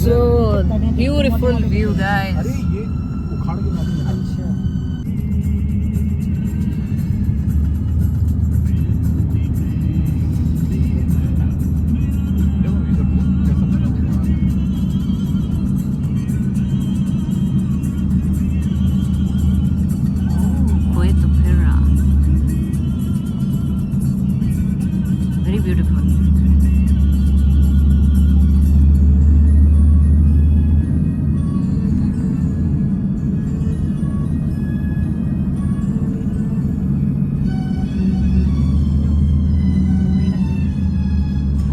So beautiful view, guys. अरे ये उखाड़ के मालूम है। अच्छा देखो इधर कैसा बना हुआ है। Kuwait Opera. Very beautiful.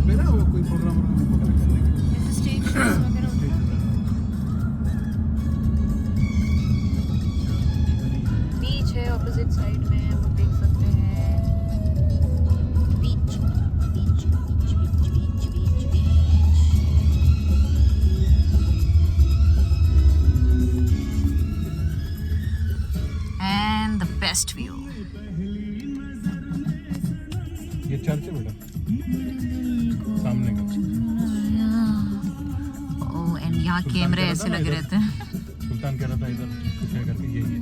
मेरा वो कोई प्रोग्राम वगैरह करने के लिए। जैसे स्टेज शोज वगैरह होते हैं बीच है ऑपोजिट साइड में हम लोग देख सकते हैं बीच बीच बीच बीच बीच बीच बीच एंड द बेस्ट व्यू ये चर्च है बेटा सामने का। ओह एंड यहाँ कैमरे ऐसे लगे रहते हैं सुल्तान कह रहा था इधर कुछ है करके यही है।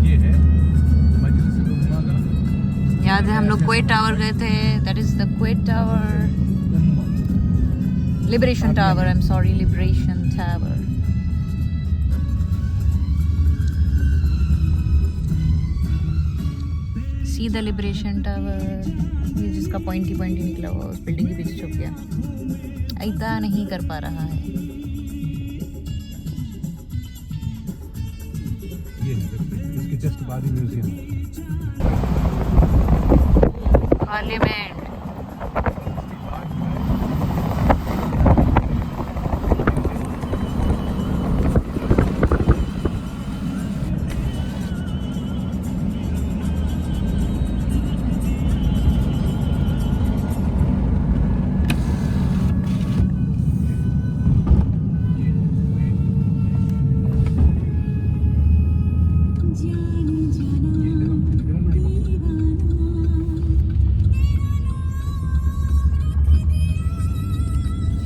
ये है मजलिस उम्मा का याद है हम लोग कुवैत टावर गए थे that is the Kuwait tower liberation tower I am sorry liberation tower see the liberation tower ये जिसका पॉइंटी निकला हुआ उस बिल्डिंग के पीछे छुप गया ऐसा नहीं कर पा रहा है ये है इसके जस्ट बाद ही म्यूजियम है। पार्लियामेंट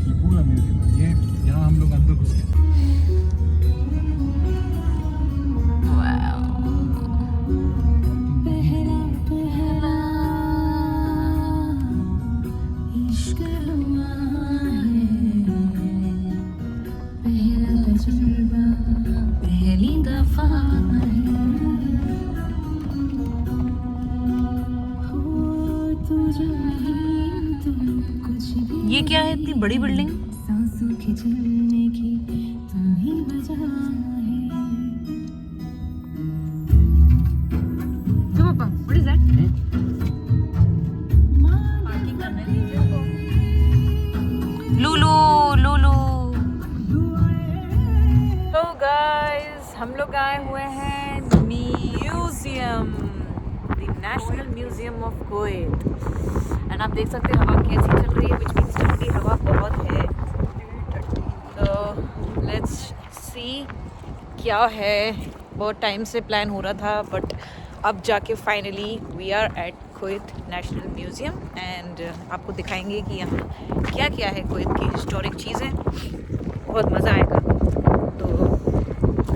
ये पूरा म्यूजियम है। ये यहाँ हम लोग अंदर घुस गए। पहली दफा ये क्या है इतनी बड़ी बिल्डिंग पापा what is that Lulu Lulu तो गाइस हम लोग आए हुए हैं museum the national museum of Kuwait and आप देख सकते हैं हवा कैसी चल रही है विच मीन्स ठंडी हवा बहुत है तो लेट्स सी क्या है बहुत टाइम से प्लान हो रहा था बट अब जाके finally we are at Kuwait National Museum and आपको दिखाएंगे कि यहाँ क्या क्या है कुवैत की हिस्टोरिक चीज़ें बहुत मज़ा आएगा तो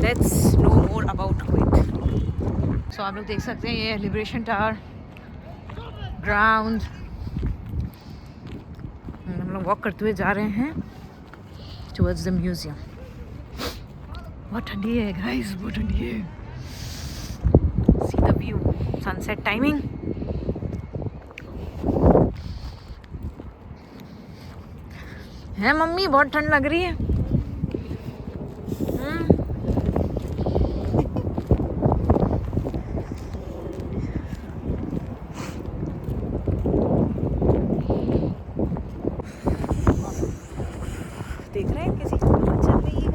let's know more about Kuwait so आप लोग देख सकते हैं ये लिबरेशन टावर ग्राउंड हम लोग वॉक करते हुए जा रहे हैं टुवर्ड्स द म्यूज़ियम बहुत ठंडी है गाइस बहुत ठंडी है see the view sunset timing है मम्मी बहुत ठंड लग रही है देख रहे हैं किसी हवा चल रही है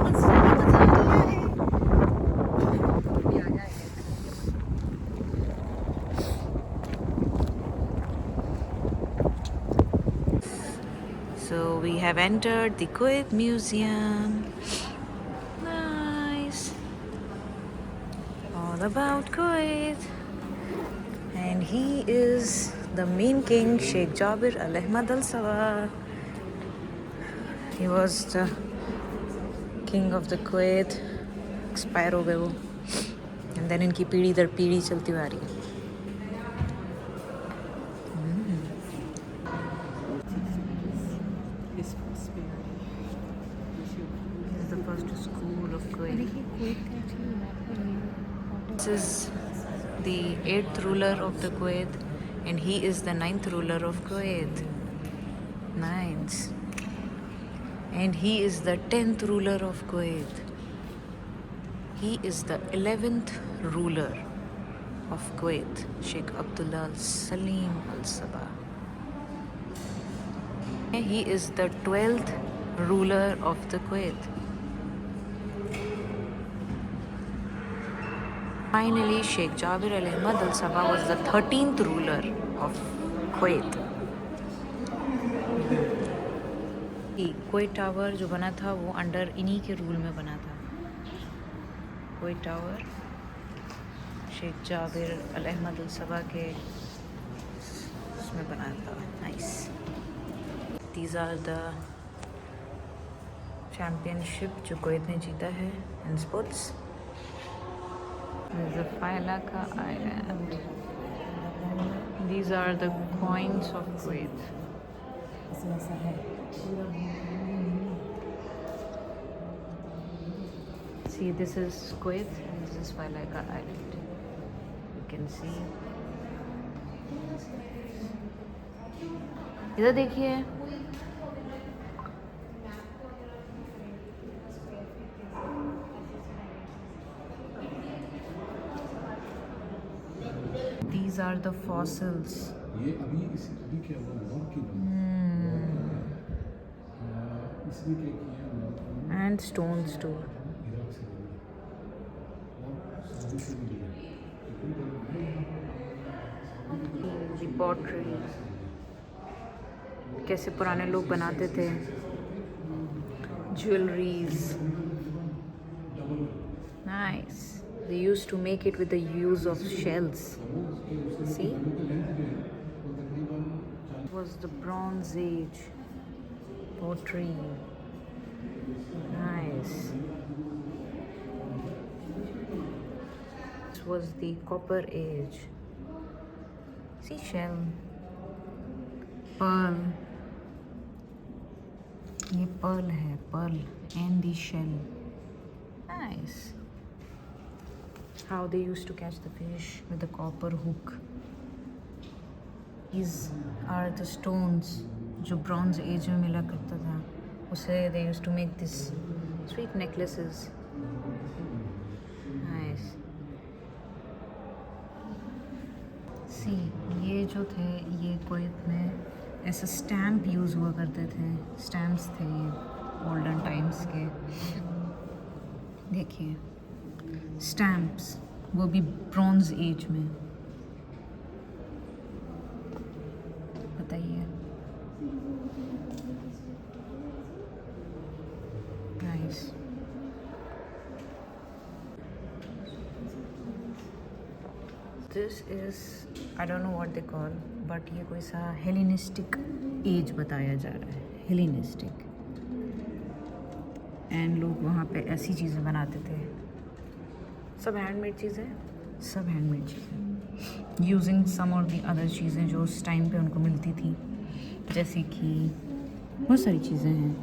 मजा आ रहा है So we have entered the Kuwait Museum all about Kuwait. And he is the main king, Sheikh Jabir Al Ahmad Al Sabah. He was the king of the Kuwait, expire हो गए वो, and then इनकी पीढ़ी दर पीढ़ी चलती हुई आ रही है. This is the first school of Kuwait. This is the 8th ruler of the Kuwait, and he is the 9th ruler of Kuwait. Nice. And he is the 10th ruler of Kuwait. He is the 11th ruler of Kuwait, Sheikh Abdullah Al Salim Al Sabah. He is the 12th ruler of the Kuwait. Finally, Sheikh Jabir Al Ahmad Al Sabah was the 13th ruler of Kuwait. Kuwait tower जो बना था वो under इन्हीं के rule में बना था. Kuwait Tower Sheikh Jabir Al Ahmad Al Sabah के उसमें बना था. Nice. These are the championship जो कुवैत ने जीता है in sports. There's a Failaka Island. These are the coins of Kuwait. See, this is Kuwait and this is Failaka Island. You can see. इधर देखिए. These are the fossils. ये अभी क्या हुआ वॉर की इसने क्या किया And stones too. इराक से और सऊदी से भी लिया The pottery. कैसे पुराने लोग बनाते थे. Jewelries. Nice. They used to make it with the use of shells. See? It was the Bronze Age pottery. Nice. This was the Copper Age. See, shell. Pearl. ये pearl है, pearl and the shell. Nice. How they used to catch the fish with the copper hook. These are the stones जो Bronze Age में मिला करता था. उसे they used to make this sweet necklaces. Nice. See, ये जो थे ये कुवैत में ऐसा स्टैम्प यूज़ हुआ करते थे. स्टैम्प्स थे ये गोल्डन टाइम्स के. देखिए स्टैम्प्स, वो भी ब्रॉन्ज एज में. बताइए. Nice. This is I don't know what they call, but ये कोई सा हेलेनिस्टिक एज बताया जा रहा है. हेलेनिस्टिक. एंड लोग वहाँ पे ऐसी चीज़ें बनाते थे. सब हैंडमेड चीज़ें, सब हैंडमेड चीज़ें यूजिंग सम और दी अदर चीज़ें जो उस टाइम पे उनको मिलती थी. जैसे कि बहुत सारी चीज़ें हैं,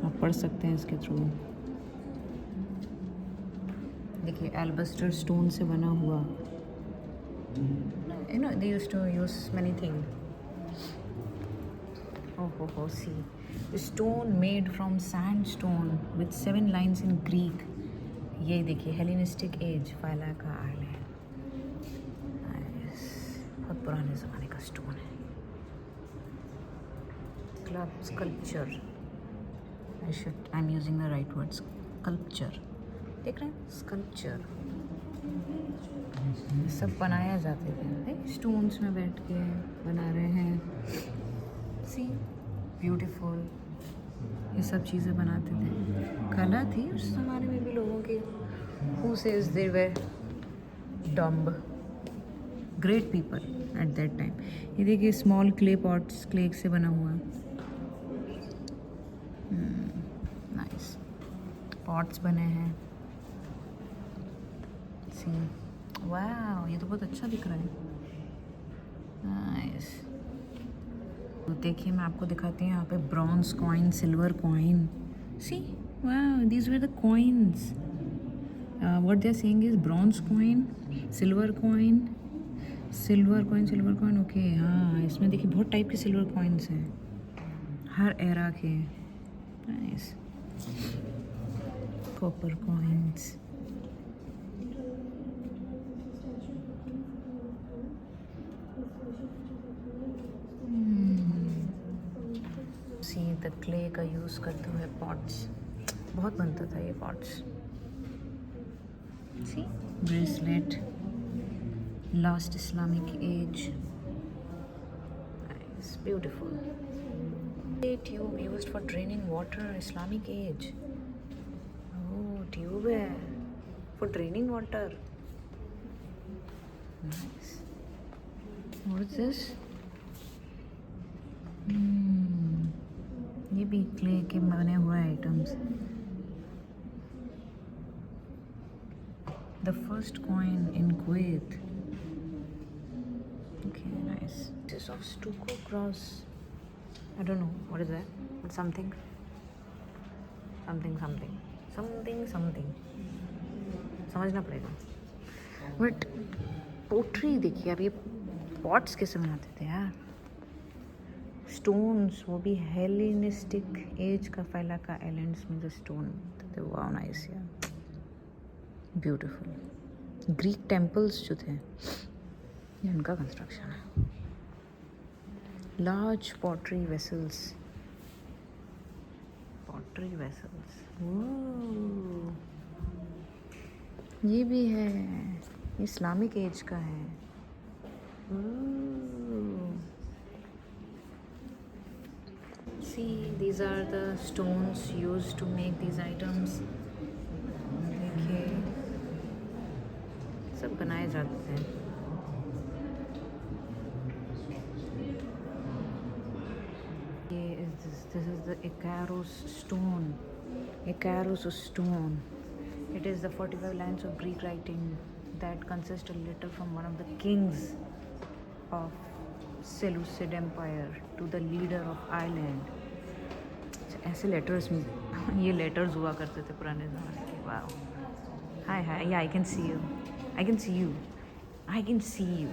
आप पढ़ सकते हैं इसके थ्रू. देखिए एल्बस्टर स्टोन से बना हुआ. You know, they used to use many things. Oh, see. A stone made from sandstone with 7 lines in Greek. ये देखिए हेलेनिस्टिक एज, फाइलाका आइलैंड. बहुत पुराने ज़माने का स्टोन है. Club sculpture. I am using the right word. Sculpture. देख रहे हैं स्कल्पचर. सब बनाया जाते थे. स्टोन्स में बैठ के बना रहे हैं. सी ब्यूटीफुल. ये सब चीज़ें बनाते थे। कला थी उस ज़माने में भी लोगों की। Who says they were dumb, great people at that time. ये देखिए स्मॉल क्ले पॉट्स, क्ले से बना हुआ है। नाइस पॉट्स बने हैं। सी वाह, ये तो बहुत अच्छा दिख रहा है। नाइस। तो देखिए मैं आपको दिखाती हूँ यहाँ पे bronze coin, silver coin. See वाह, these were the coins. What they are saying is bronze coin, silver coin, silver coin, silver coin. Okay हाँ, इसमें देखिए बहुत टाइप के सिल्वर कॉइन्स हैं, हर एरा के। Nice. Copper coins. See the clay का यूज़ करते हुए पॉट्स, बहुत बनता था ये pots. See bracelet, last Islamic age. Nice, beautiful. Tube used for draining water, Islamic as. Oh, tube है for draining water. Nice. What is this? ये भी क्ले के बने हुए items. The first coin in Kuwait. Okay nice. This of stucco cross. I don't know what is that, but something something something something something समझना पड़ेगा। But pottery देखिए, अब ये पॉट्स कैसे बनाते थे यार। स्टोन्स, वो भी हेलेनिस्टिक एज का फैला का एलेंड्स में जो स्टोन थे। वाह नाइस यार, ब्यूटीफुल। ग्रीक टेम्पल्स जो थे ये उनका कंस्ट्रक्शन है। Large pottery vessels, pottery vessels. ये भी है, इस्लामिक एज का है। See, these are the stones used to make these items. देखिए सब बनाए जाते हैं। ये this is the Icarus stone. Icarus stone. It is the 45 lines of Greek writing that consist a letter from one of the kings of Seleucid Empire to the leader of Ireland. ऐसे letters में ये letters हुआ करते थे पुराने ज़माने के। वाह, हाय हाय, या I can see you, I can see you, I can see you.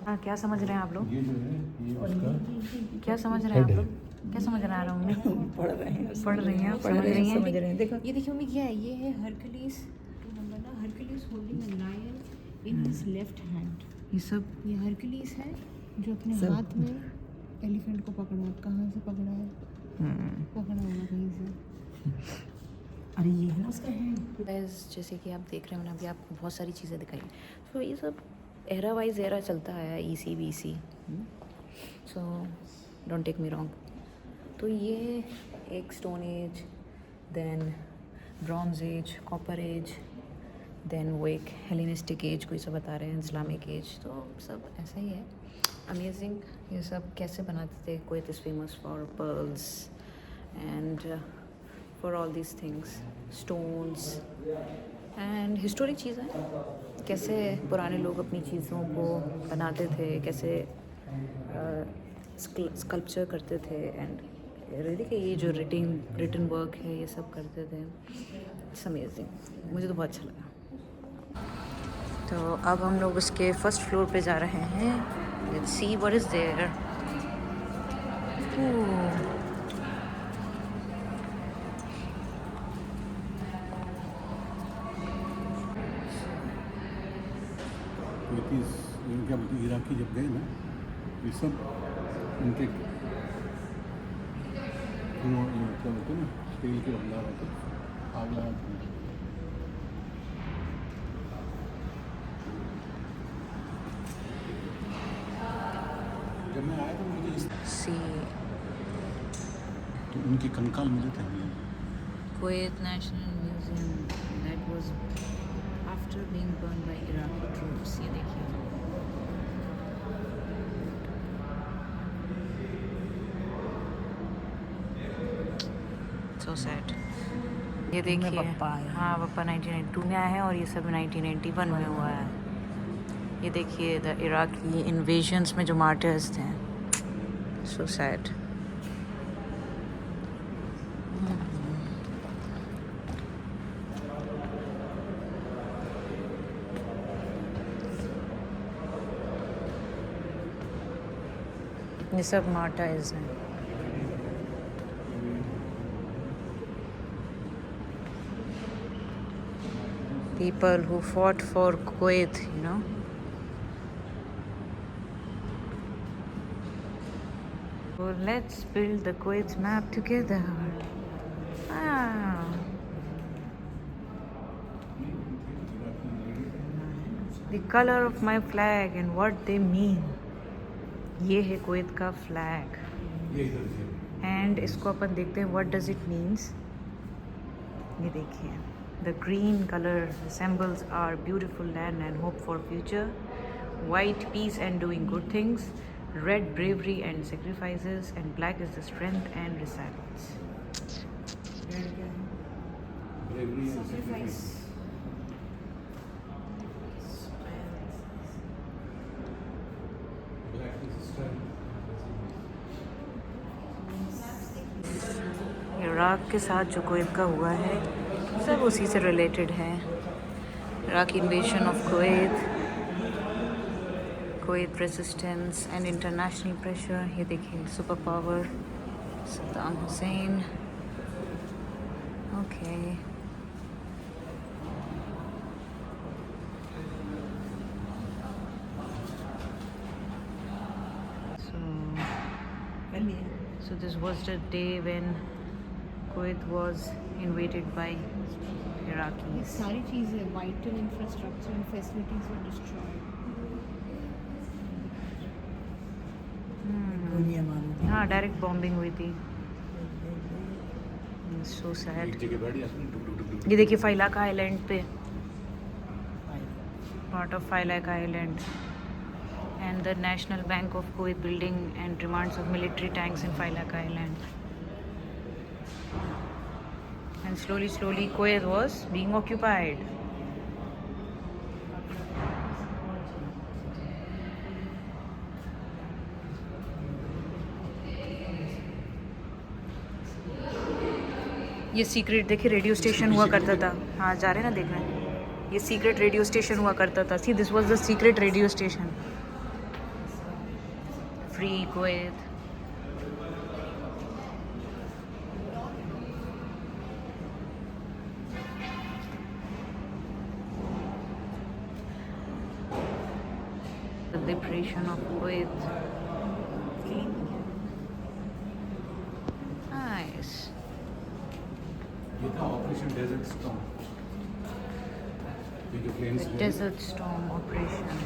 हाँ, क्या समझ रहे हैं आप लोग? ये जो है ये उसका क्या समझ रहे हैं आप लोग? क्या समझ रहे हैं मम्मी? पढ़ रहे हैं, पढ़ रही हैं, समझ रहे हैं, समझ रहे हैं। देखो ये देखिए मम्मी क्या है, ये है हरकुलिस। नंबर ना, Hercules holding a lion in his left hand. ये सब ये हरकुलिस है जो अपने सब- हाथ में एलिफेंट को पकड़ा है। कहाँ से पकड़ा है? पकड़ा होगा कहीं से। अरे ये है ना उसका हैंड। गाइस, जैसे कि आप देख रहे हैं, मैंने अभी आपको बहुत सारी चीज़ें दिखाई। तो ये सब एरा वाइज एरा चलता आया, EC BC। So don't take me wrong. तो ये एक stone age, then bronze age, copper age, then वो एक हेलेनिस्टिक एज कोई सब बता रहे हैं, इस्लामिक एज। तो सब ऐसा ही है। अमेजिंग। ये सब कैसे बनाते थे। Kuwait is famous for pearls and for all these things, stones and historic चीज़ें। कैसे पुराने लोग अपनी चीज़ों को बनाते थे, कैसे स्कल्पचर करते थे, एंड रियली कि ये जो रिटन वर्क है ये सब करते थे। इट्स अमेजिंग, मुझे तो बहुत अच्छा लगा। तो अब हम लोग उसके फर्स्ट फ्लोर पे जा रहे हैं। Let's see what is there. Kuwaitis, क्या बोलते हैं, इराकी जब गए ना, ये सब उनके वो क्या बोलते हैं ना, स्टील के बंदा होते आग लगा के। जब मैं आया तो मुझे इस सी तो उनके कंकाल मिले थे Kuwait National Museum that was after being burned by Iraqi troops. ये देखिए so sad. ये देखिए पप्पा आए हैं। हाँ पप्पा 1992 में आए हैं और ये सब 1991 में हुआ है। ये देखिए द इराकी इन्वेजन्स में जो मार्टर्स थे so sad. ये सब मार्टर्स हैं। People who fought for Kuwait, you know. So let's build the Kuwait's map together. Wow. The color of my flag and what they mean. ये है कुवैत का flag ये इधर से एंड इसको अपन देखते हैं व्हाट डज इट मीन्स। ये देखिए the green colour symbols are beautiful land and hope for future, white peace and doing good things, red bravery and sacrifices and black is the strength and resilience. bravery and sacrifice. Black is strength. Iraq के साथ जो Kuwait का हुआ है सब उसी से related है। Iraq invasion of Kuwait, Kuwait resistance and international pressure. ये देखिए super power Saddam Hussain. Okay so this was the day when Kuwait was invaded by Iraqis. सारी चीज़ें vital infrastructure and facilities were destroyed. दुनिया मालूम हाँ डायरेक्ट बॉम्बिंग हुई थी। So sad. एक जगह बैठ जाते हैं, टुक टुक टुक टुक। ये देखिए फाइलाका आइलैंड पे, part of Failaka island and the National Bank of Kuwait building and remands of military tanks in Failaka Island. And slowly Kuwait was being occupied. ये सीक्रेट देखिए रेडियो स्टेशन हुआ करता था। हाँ जा रहे हैं ना देखने। ये सीक्रेट रेडियो स्टेशन हुआ करता था। See this was the secret radio station. Free Kuwait. The liberation of Kuwait. Nice. ये था ऑपरेशन डेजर्ट स्टॉर्म। ये जो planes The Desert Storm operation.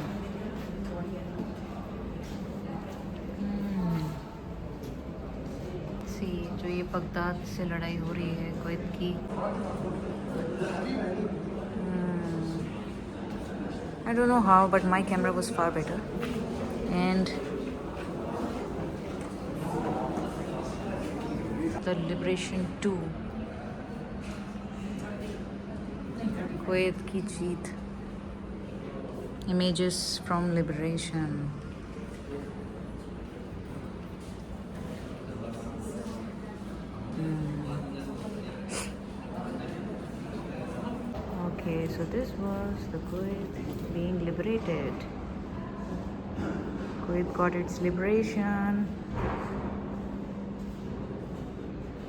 जो ये बगदाद से लड़ाई हो रही है कुवैत की। I don't know how, but my camera was far better. And the Liberation 2, Kuwait की जीत, images from Liberation. Okay, so this was the Kuwait being liberated. Kuwait got its liberation.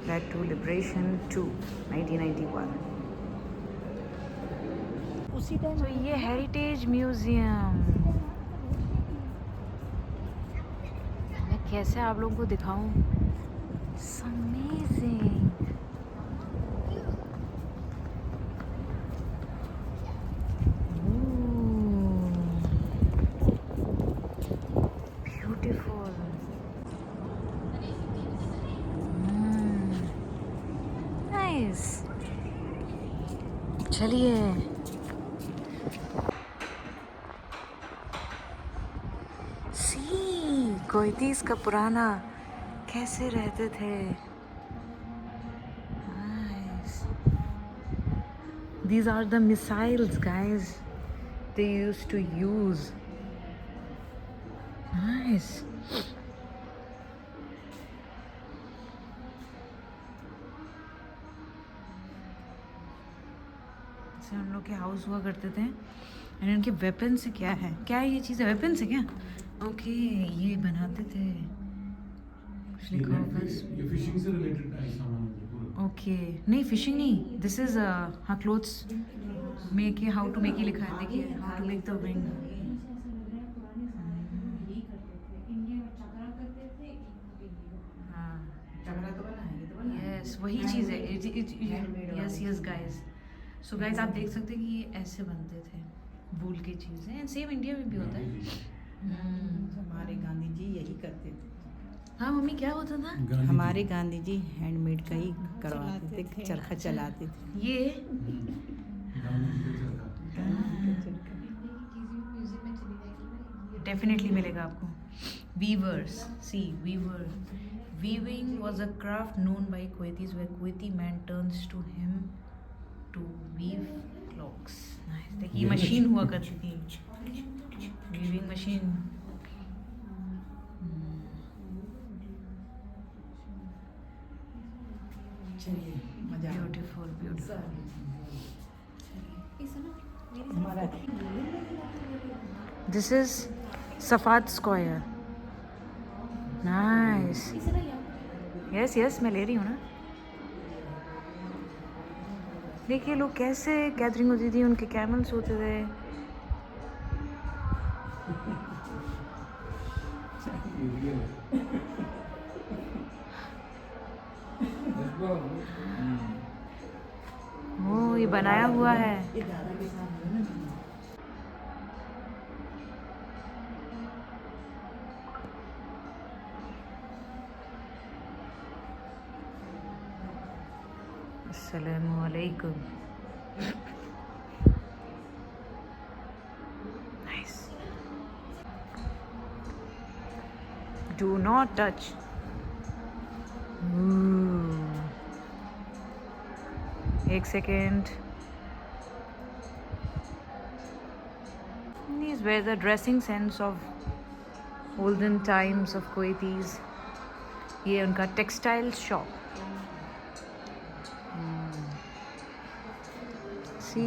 Led to Liberation 2, 1991. उसी time तो ये heritage museum, मैं कैसे आप लोगों को दिखाऊं? It's amazing. Beautiful. चलिए। कोयतीस का पुराना कैसे रहते थे। Nice. These are the missiles, guys. They used to use. Nice. से हम लोग के हाउस हुआ करते थे। एंड इनके वेपन से क्या है, क्या है ये चीज़? वेपन से क्या? ओके, ये बनाते थे। कुछ लिखा होगा ये फिशिंग से रिलेटेड है सामान पूरा। ओके, नहीं फिशिंग नहीं, दिस इज हाँ clothes make, how to make ही लिखा है, देखिए how to make the wing. हाँ यस, वही चीज़ है। Yes yes guys, so guys आप देख सकते हैं कि ये ऐसे बनते थे, वूल की चीज़ें। एंड सेम इंडिया में भी होता है। हमारे गांधी जी यही करते थे। हाँ मम्मी, क्या होता था? हमारे गांधी जी हैंडमेड का ही करवाते थे, चरखा चलाते थे। ये डेफिनेटली मिलेगा आपको। Weavers, see weaver, weaving was a craft known by Kuwaitis where Kuwaiti man turns to him to weave clocks। देखिए मशीन हुआ करती थी, वीविंग मशीन। चलिए मजा ब्यूटीफुल ब्यूटीफुल। हमारा this is Safat square. Nice. Yes yes, मैं ले रही हूँ ना। देखिए लोग कैसे गैदरिंग होती थी, उनके कैमल्स होते थे। ओह, ये बनाया हुआ है। ये दादा के साथ है ना। अस्सलामु अलैकुम। नाइस। Do not touch. एक second. These were the dressing sense of olden times of Kuwaitis। ये उनका टेक्सटाइल शॉप। सी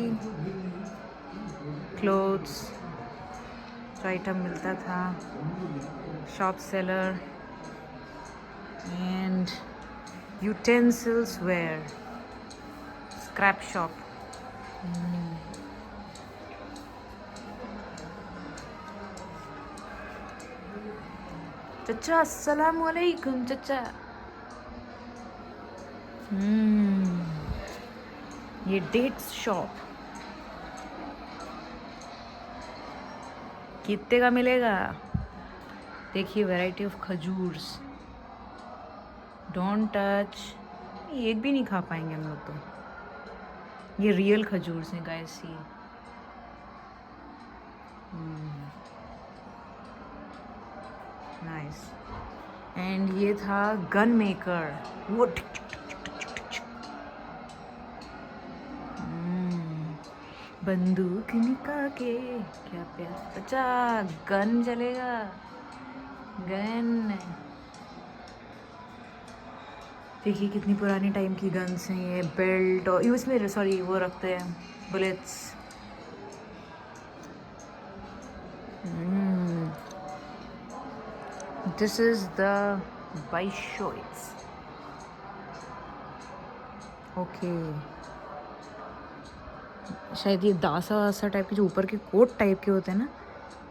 क्लोथ्स जो आइटम मिलता था, shop seller and utensils ware, scrap shop. चचा अस्सलामु अलैकुम चचा। ये डेट्स शॉप कितने का मिलेगा? देखिए variety of khajurs. Don't touch. एक भी नहीं खा पाएंगे हम लोग तो। ये रियल खजूर्स हैं गाइस। ये नाइस। एंड ये था गन मेकर। वो बंदूक निकाल के क्या प्यार। अच्छा गन चलेगा, गन। देखिए कितनी पुरानी टाइम की गन्स हैं ये। बेल्ट और इसमें सॉरी वो रखते हैं बुलेट्स। दिस इज द बाइशोइट्स। ओके, शायद ये दासा वासा टाइप के जो ऊपर के कोट टाइप के होते हैं ना,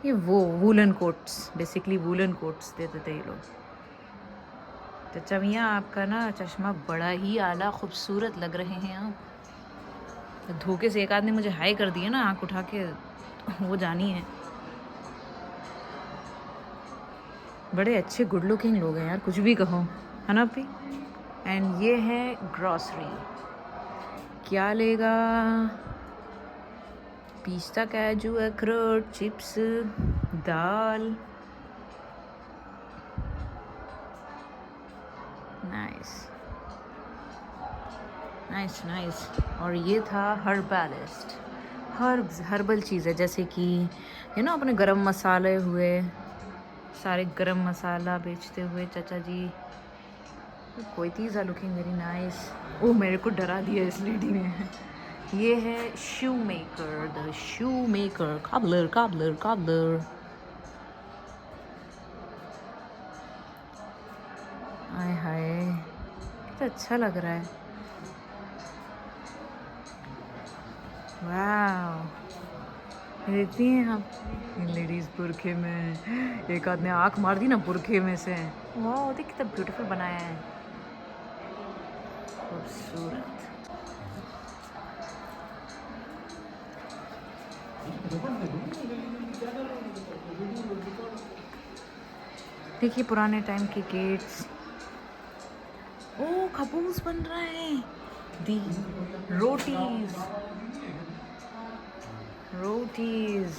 ये वो woollen quotes, basically woollen quotes देते थे ये लोग। चचा मियाँ आपका ना चश्मा बड़ा ही आला खूबसूरत लग रहे हैं आप। धोखे से एक आदमी मुझे हाई कर दिया ना आँख उठा के, वो जानी है। बड़े अच्छे गुड लुकिंग लोग हैं यार, कुछ भी कहो, है ना अपी। एंड ये है ग्रॉसरी। क्या लेगा? पिस्ता, काजू, अखरोट, चिप्स, दाल। Nice nice nice. और ये था हर्बलिस्ट, हर्बल चीज़ है, जैसे कि अपने गरम मसाले हुए, सारे गरम मसाला बेचते हुए चाचा जी। कोई चीज़ लुकिंग वेरी नाइस। ओह, मेरे को डरा दिया इस लेडी ने। ये है shoe maker, the shoe maker, cobbler cobbler cobbler. आय हाय, कितना अच्छा लग रहा है। वाह, देखती हैं आप इन लेडीज बुरखे में, एक आदमी आँख मार दी ना बुरखे में से। वाह, देख कितना ब्यूटीफुल बनाया है, खूबसूरत। देखिए पुराने टाइम के गेट्स। ओ, खबूस बन रहा है। दी रोटीज, रोटीज।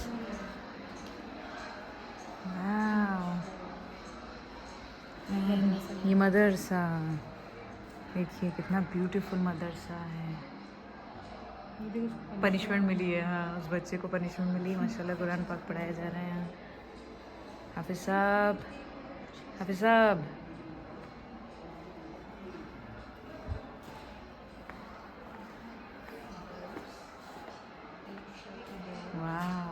ये मदरसा, देखिए कितना ब्यूटीफुल मदरसा है। पनिशमेंट मिली है, हाँ, उस बच्चे को पनिशमेंट मिली। माशाल्लाह कुरान पाक पढ़ाया जा रहा है यहाँ। हाफिज साहब, हाफिज साहब। वाह,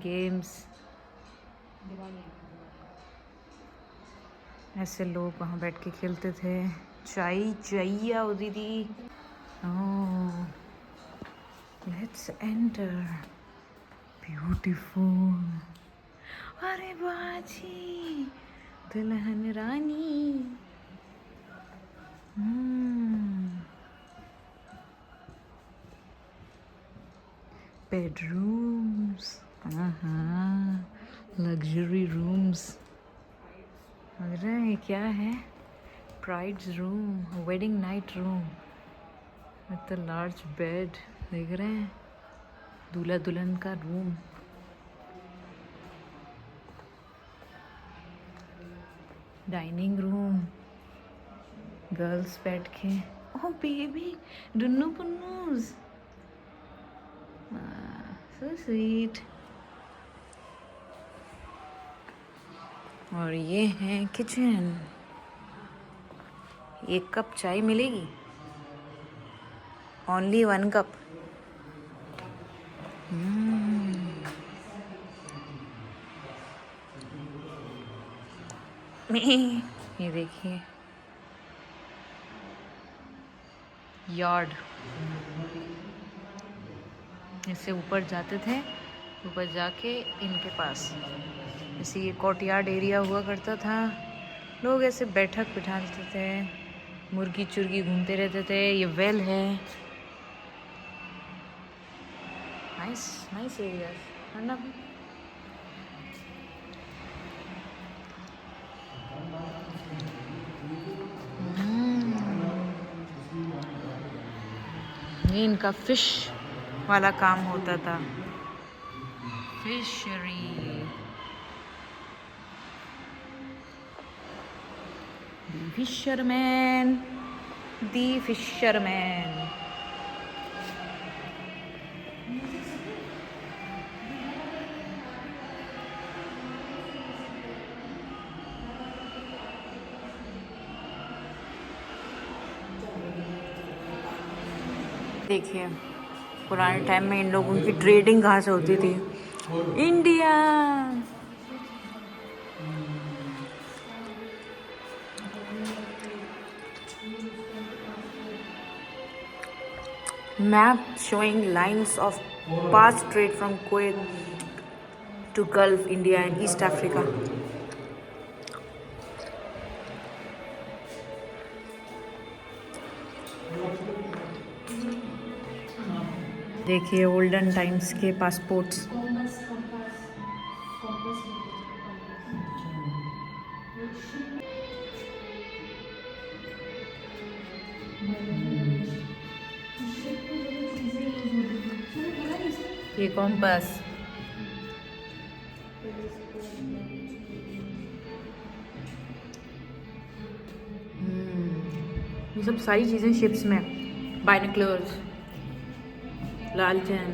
गेम्स। ऐसे लोग वहाँ बैठ के खेलते थे। चाय चाहिए ओ दीदी। ओह, लेट्स एंटर। ब्यूटीफुल। अरे बाजी, दुल्हन रानी। Bedrooms, luxury rooms. लग रहा है क्या है? Brides room, wedding night room with the large bed. देख रहे हैं, दूल्हा दुल्हन का रूम। डाइनिंग रूम, गर्ल्स बैठ के। ओह बेबी, डुन्नू पुन्नूज, सो स्वीट। और ये है किचन। एक कप चाय मिलेगी, ओनली 1 कप। ये देखिए, यार्ड। इससे ऊपर जाते थे, ऊपर जाके इनके पास, जैसे ये कोर्टयार्ड एरिया हुआ करता था। लोग ऐसे बैठक बिठाते थे, मुर्गी चुर्गी घूमते रहते थे। ये वेल है। नाइस नाइस एरिया है ना। ये इनका फिश वाला काम होता था, फिशरी। फिशरमैन, दी फिशरमैन। देखिए पुराने टाइम में इन लोगों की ट्रेडिंग कहाँ से होती थी। India. Map showing lines of past trade from Kuwait to Gulf, India and East Africa. देखिए ओल्डन टाइम्स के पासपोर्ट्स। ये कॉम्पास, ये सब सारी चीज़ें शिप्स में, बाइनोक्यूलर्स, लालटेन,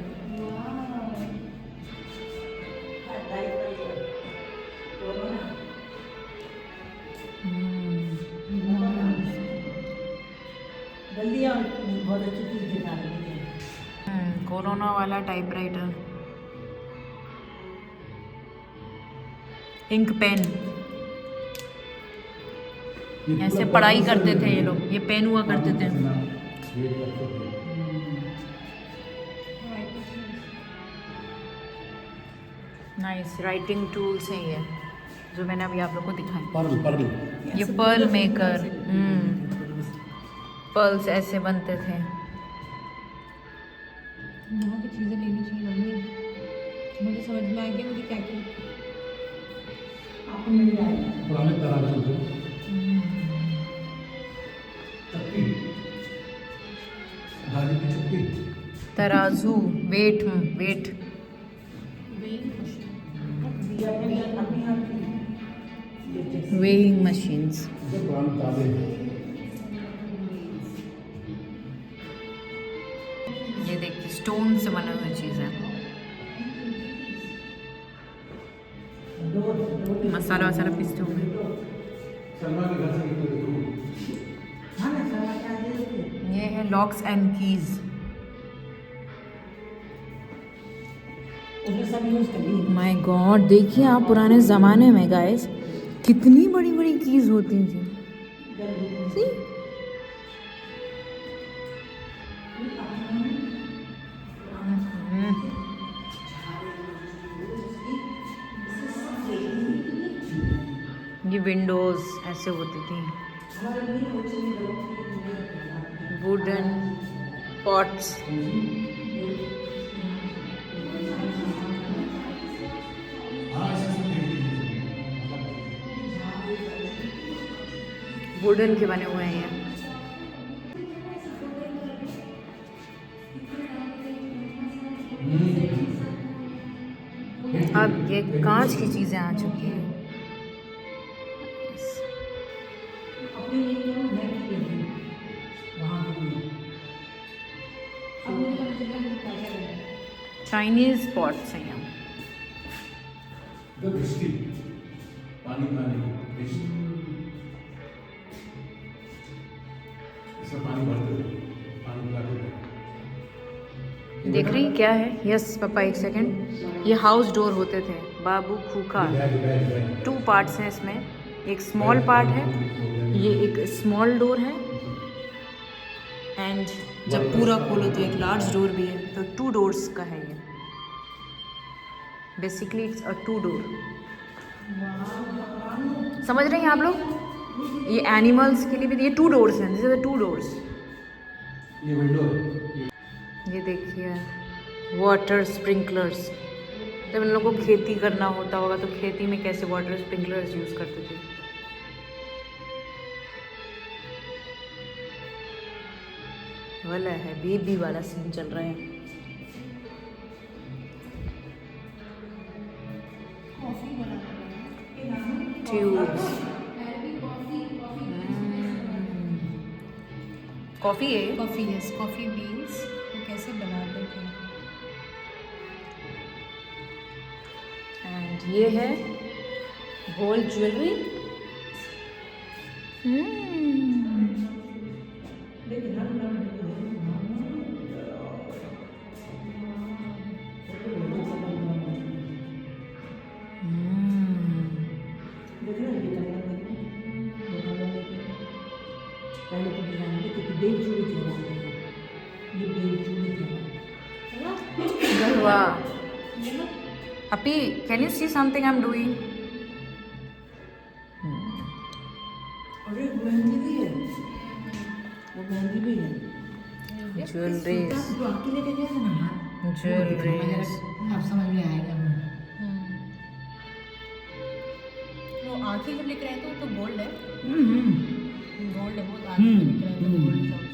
बहुत अच्छी चीज़ दिखा रही है। कोरोना वाला टाइपराइटर, इंक पेन, ऐसे पढ़ाई करते थे ये लोग, ये पेन हुआ करते थे। नाइस राइटिंग टूल्स हैं ये, जो मैंने अभी आप लोग को दिखाए। पर्ल ये पर्ल मेकर, पर्ल्स ऐसे बनते थे। यहाँ की चीज़ें लेनी चाहिए मम्मी, मुझे समझ में आ गया मुझे क्या क्या आपको मिल जाएगा। पुराने तराजू थे, चक्की, धागे की चक्की, तराजू, वेट, वेट, वेइंग मशीन्स। ये पुराने ताले हैं। ये देखिए स्टोन से बने हुए चीज़ है। मसाला वसाला पीसते होंगे। सलमा के घर से निकले दूर। ये है locks and keys. My God, देखिए आप पुराने ज़माने में गाइस कितनी बड़ी बड़ी कीज होती थी। See? ये विंडोज ऐसे होती थी, वुडन पॉट्स, वुडन के बने हुए हैं ये। अब ये कांच की चीज़ें आ चुकी हैं। चाइनीज पॉट्स हैं यहाँ। दृष्टि, पानी खाने की दृष्टि, इसमें पानी भरते थे, पानी पिलाते थे। देख रही क्या है? यस पापा एक सेकंड। ये हाउस डोर होते थे, बाबू खूखा। बैग 2 पार्ट्स हैं इसमें, एक स्मॉल पार्ट है, ये एक स्मॉल डोर है, एंड जब पूरा खोलो तो एक लार्ज डोर भी है। तो 2 डोर्स का है ये। Basically it's a 2 door. समझ रहे हैं आप लोग? ये एनिमल्स के लिए भी ये 2 डोर्स हैं। This are the 2 doors. ये विंडो है। ये देखिए वाटर स्प्रिंकलर्स। जब इन लोगों को खेती करना होता होगा तो खेती में कैसे वाटर स्प्रिंकलर्स यूज़ करते थे। वाला है बेबी वाला सीन चल रहा है। ट्यूब्स, कॉफ़ी है। कॉफ़ी, यस कॉफ़ी बीन्स वो कैसे बनाते थे। एंड ये है गोल्ड ज्वेलरी। पहले तो डिजाइन कितनी बेचूरी थे, ये बेचूरी थे। गलवा। अपी, can you see something I'm doing? और एक मेहंदी भी है, वो मेहंदी भी है। ज्वेलरीज, तो आपकी लेके गए थे ना हाथ, ज्वेलरीज। अब समझ में आएगा। वो आँखें जब लिख रहे थे तो गोल्ड है, गोल्ड है, बहुत आँखें लिख रहे थे गोल्ड सब तो।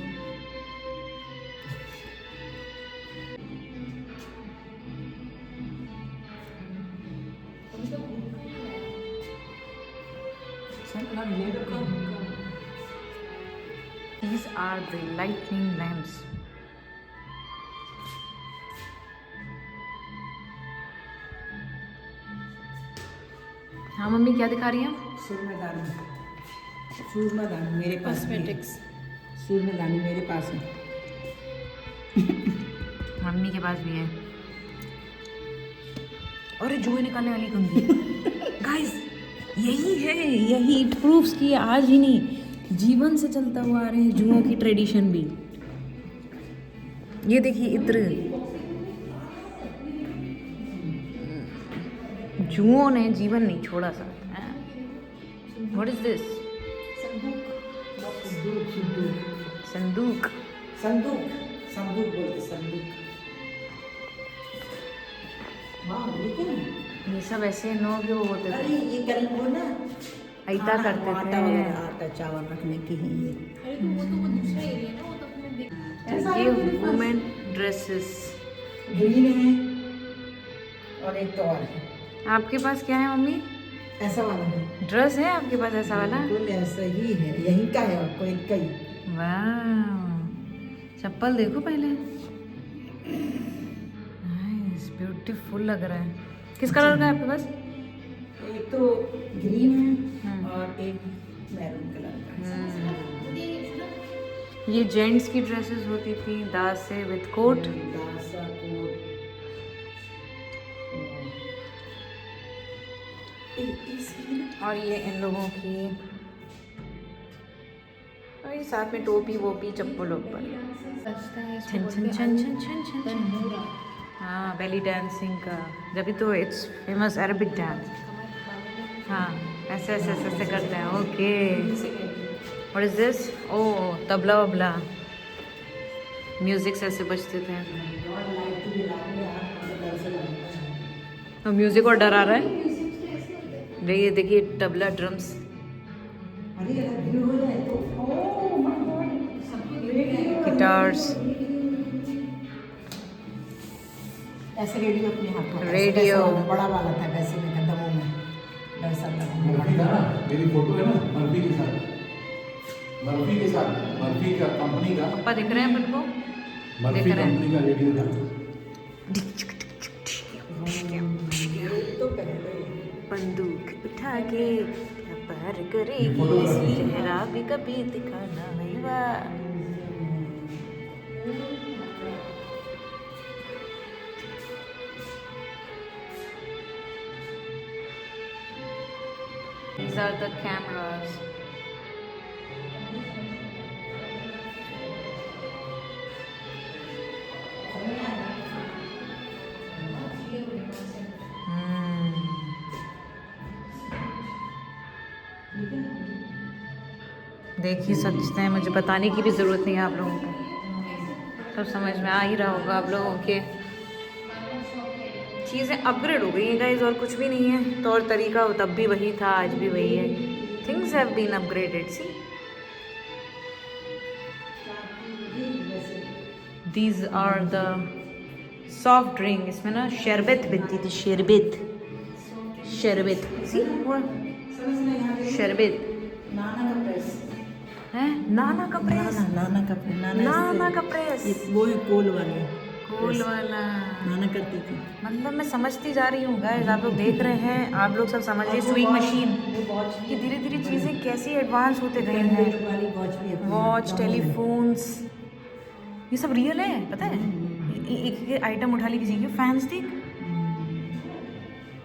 These are the lightning lamps. हाँ मम्मी क्या दिखा रही हैं? सूरमदानी मेरे पास भी है। कॉस्मेटिक्स। सूरमदानी मेरे पास है। मम्मी के पास भी है। और जुए निकालने वाली कंघी गाइस, यही है, यही इट प्रूव्स कि आज ही नहीं जीवन से चलता हुआ आ रहे हैं जुओं की ट्रेडिशन भी। ये देखिए इत्र, जुओं ने जीवन नहीं छोड़ा सा। What is this? संदूक। संदूक संदूक बोलते संदूक। वाह लेकिन ये सब ऐसे नो के वो होते अरे थे, ये कल वो ना ऐता हाँ, करते आटा थे। वगैरह, आटा चावल रखने की है ये। अरे तो वो दूसरा एरिया ना, वो तो अपने तो ये वुमेन ड्रेसेस। ग्रीन है और एक तो और है, आपके पास क्या है मम्मी? ऐसा वाला है। ड्रेस है आपके पास ऐसा वाला? बिल्कुल ऐसा ही है, यही का है आपको एक का ही। वाह, चप्पल देखो पहले, नाइस ब्यूटीफुल लग रहा है। किस कलर का है आपके पास? एक तो ग्रीन है हम्म। और एक मैरून कलर का है। ये जेंट्स की ड्रेसेस होती थी, दास से विद कोट। दासा कोट। और ये इन लोगों की, और ये साथ में टोपी वोपी चप्पल वप्पल। छन छन छन छन छन छन छन। हाँ, बेली डांसिंग का, जब तो इट्स फेमस अरबिक डांस। हाँ, ऐसे ऐसे ऐसे ऐसे करते हैं। Okay, what is this? ओह, तबला वबला, म्यूजिक से ऐसे बजते थे। तो म्यूजिक और डरा रहा है। ये देखिए तबला, ड्रम्स। गिटार्स, ऐसे रेडियो अपने हाथ में, रेडियो। बड़ा वाला था वैसे में दमों में, वैसा मर्फी था ना, मेरी फोटो है ना मर्फी के साथ, मर्फी के साथ, मर्फी का कंपनी का, पापा दिख रहे हैं अपन को? मर्फी दिख रहे हैं। कंपनी का रेडियो था। तो पहले बंदूक उठा के क्या पार करेगी, चेहरा भी कभी दिखाना नहीं। वाह, these are the cameras. देखिए, सचते हैं, मुझे बताने की भी ज़रूरत नहीं है आप लोगों को, सब समझ में आ ही रहा होगा आप लोगों के। चीज़ें अपग्रेड हो गई हैं गाइस, और कुछ भी नहीं है। तौर तरीका तब भी वही था, आज भी वही है। Things have been upgraded. See, these are the soft drink. इसमें ना शरबत बनती थी, शरबत, शरबत। सी, शरबत नाना का प्रेस, है, नाना का प्रेस, नाना का नाना का प्रेस, ये वो है कोल वाले, कोल वाला। नाना करती थी। मतलब मैं समझती जा रही हूँ गाइस, आप लोग देख रहे हैं, आप लोग सब समझिए। स्विंग मशीन, ये धीरे धीरे चीज़ें कैसी एडवांस होते गए हैं। वाली वॉच भी है, वॉच, टेलीफोन्स, ये सब रियल है, पता है। एक एक आइटम उठा ली किसी की, फैंस देख,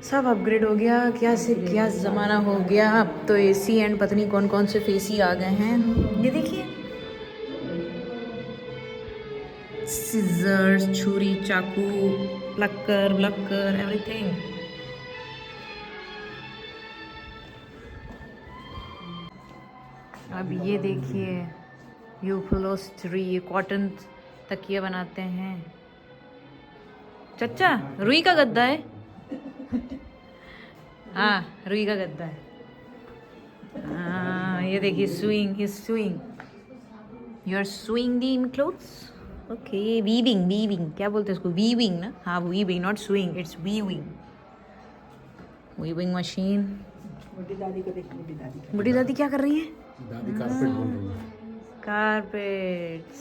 सब अपग्रेड हो गया। क्या से क्या ज़माना हो गया। अब तो एसी एंड पता नहीं कौन कौन से फेसी आ गए हैं। ये देखिए, सिजर्स, छुरी, चाकू, प्लक्कर, ब्लक्कर, एवरीथिंग। अब ये देखिए, यूफोलोस्ट्री, कॉटन तकिया बनाते हैं। चच्चा, रुई का गद्दा है। हाँ, रुई का गद्दा है। हाँ, ये देखिए, swing, he swing, you are swing the clothes. Okay, weaving, weaving क्या बोलते हैं इसको? वीविंग ना? हाँ, weaving, not swing, it's weaving. Weaving machine. बड़ी दादी को देख, बड़ी दादी को। बूढ़ी दादी क्या कर रही है? दादी कारपेट बोल रही है। Carpets.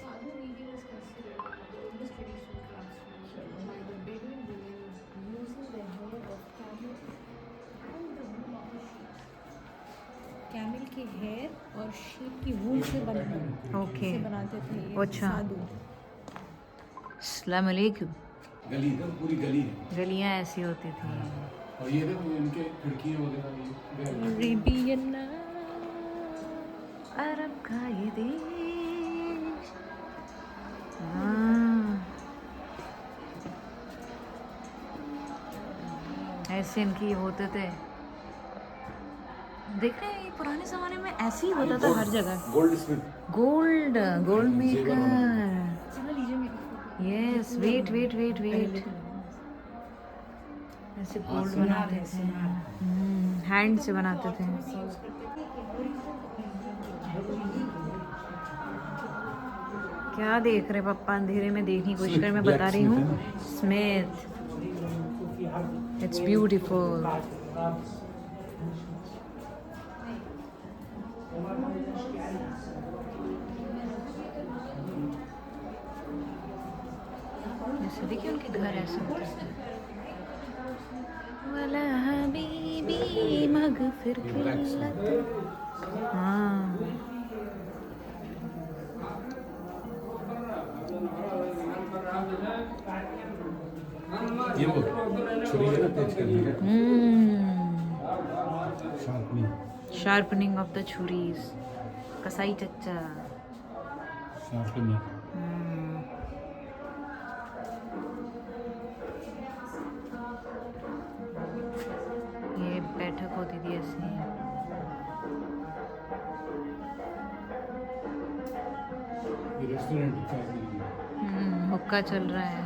Sadhu medium is considered the oldest traditional craftsmanship by the Bedouin women using the hair of camel and the wool of sheep. Camel के हेयर और शीप की वूल से ओके। बनाते थे ये अच्छा। साधु। अस्सलाम वालेकुम। गली इधर पूरी गली है। गलियां ऐसी होती थी। और ये देखो इनके खिड़कियाँ वगैरह ये अरेबियन अरब का ये देश। हाँ। ऐसे इनकी होते थे। देख रहे हैं, ये पुराने जमाने में ऐसे ही होता था हर जगह। Gold smith. Gold maker. चलो लीजिए मेरी photo. Yes, wait wait wait wait. ऐसे गोल्ड बनाते थे, हैंड से बनाते थे। क्या देख रहे पापा? अंधेरे में देखने की कोशिश कर, मैं बता रही हूँ। Smith, it's beautiful. ऐसे देखिए उनके घर ऐसे होते हैं। वाला हबीबी मगफिर किल्लत। हाँ। ये वो छुरी है ना तेज करने का। Sharpening of the chhuris. कसाई चच्चा। शार्पनिंग। ये बैठक होती थी ऐसी। ये रेस्टोरेंट है। हुक्का चल रहा है।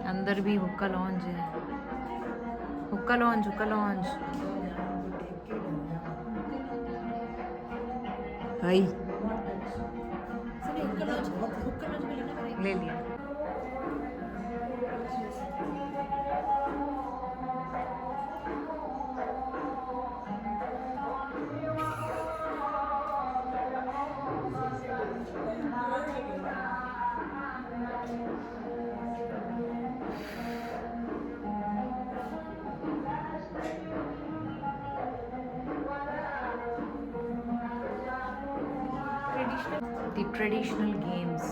अंदर भी हुक्का लॉन्ज है। हुक्का लॉन्ज, हुक्का लॉन्ज। हाय, सभी हुक्का लॉन्च में लेना पड़ेगा। ले लिया। The traditional games.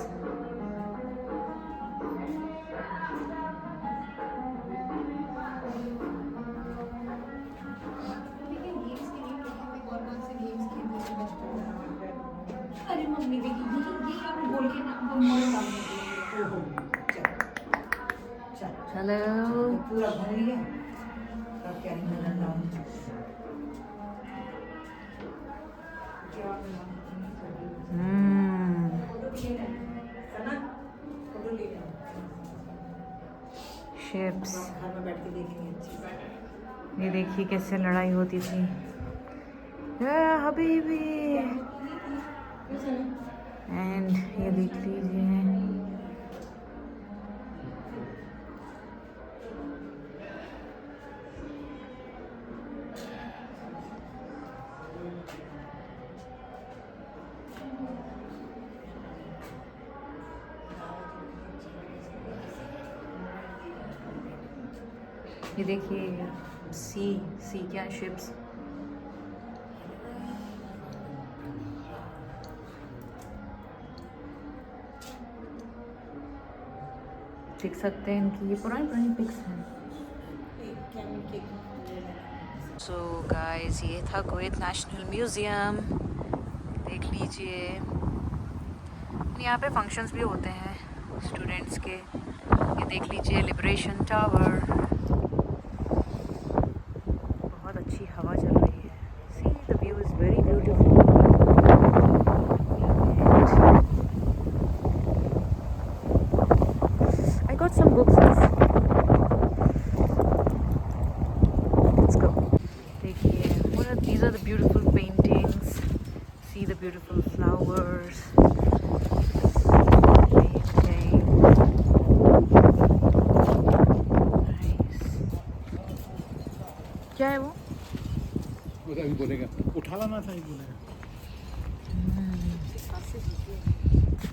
देखिए गेम्स के लिए कौन से गेम्स खेलने से बेस्ट होगा। अरे मम्मी देखिए ये आप बोल के ना मोड़ डाल दीजिए। हेलो। पूरा भर लिया, तब क्या नहीं लाऊं। शिप्स। घर में बैठ के देखेंगे अच्छे से। ये देखिए कैसे लड़ाई होती थी। हबीबी। एंड ये देख लीजिए, ये देखिए सी क्या शिप्स। देख सकते हैं इनकी ये पुरानी पिक्स हैं। सो गाइस, ये था कुवैत नेशनल म्यूज़ियम। देख लीजिए, यहाँ पे फंक्शंस भी होते हैं स्टूडेंट्स के। ये देख लीजिए लिबरेशन टावर। बहुत अच्छी हवा चल रही है। See the view is very beautiful. I got some books. Let's go. देखिए, these are the beautiful paintings. See the beautiful flowers. Painting. क्या है वो? वो तो अभी बोलेगा, उठा लाना था, ये बोलेगा।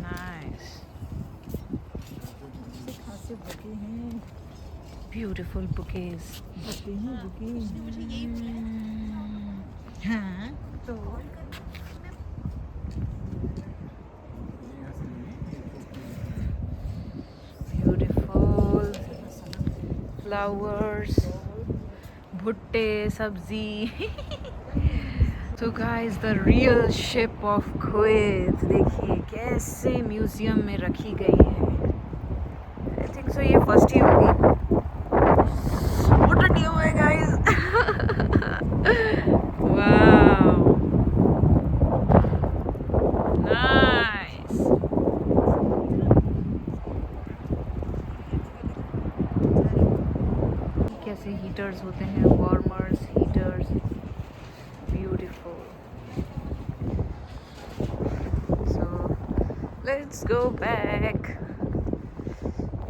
नाइस, खासे बुके हैं, ब्यूटीफुल बुकेज। बुके हैं बुके। हाँ तो ब्यूटीफुल फ्लावर्स, भुट्टे, सब्जी। तो guys the real ship of Kuwait देखिए कैसे म्यूजियम में रखी गई है। आई थिंक सो ये फर्स्ट ही होगी। बहुत ठंडी हुआ है गाइस। Wow, nice. कैसे हीटर्स होते हैं, warmers, heaters, beautiful. So let's go back.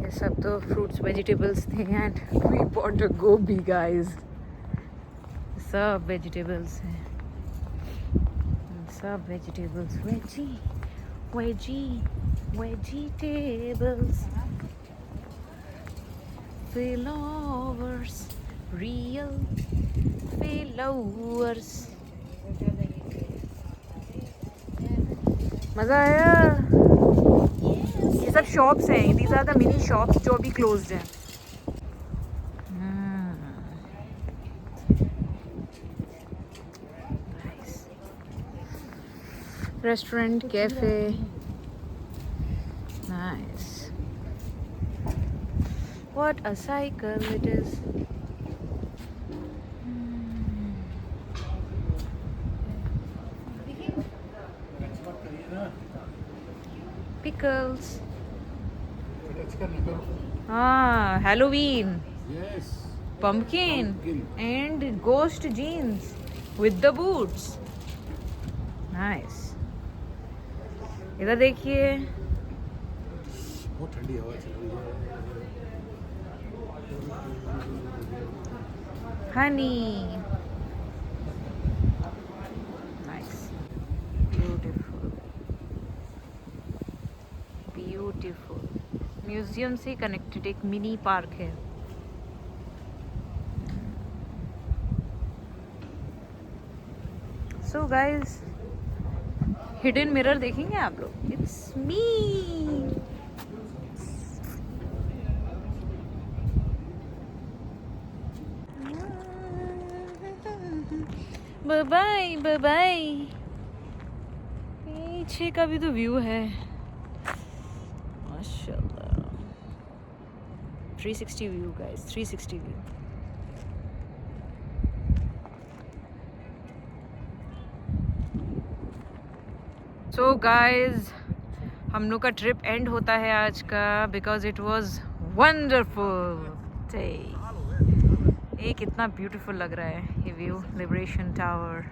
ये सब तो फ्रूट्स वेजिटेबल्स थे एंड वी बॉट अ गोभी गाइस। सब वेजिटेबल्स हैं, सब vegetables, vegetables, flowers, real flowers। मजा आया। ये सब शॉप्स हैं, these are the mini shops जो अभी क्लोज्ड हैं। Restaurant, cafe, nice. What a cycle it is. Pickles. Touch करना करो। Ah, Halloween. Yes. Pumpkin. And ghost jeans with the boots. Nice. इधर देखिए, बहुत ठंडी हवा चल रही है। honey. Nice. Beautiful. Beautiful. Museum से कनेक्टेड एक मिनी पार्क है। सो गाइस, हिडन मिरर देखेंगे आप लोग? It's me. Bye bye bye bye. पीछे का भी तो व्यू है माशाल्लाह। 360 view guys, 360 view. So guys, हम लोग का ट्रिप एंड होता है आज का, because it was wonderful day. ये कितना ब्यूटीफुल लग रहा है ये व्यू, लिबरेशन टावर।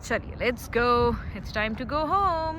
चलिए let's go, it's time to go home.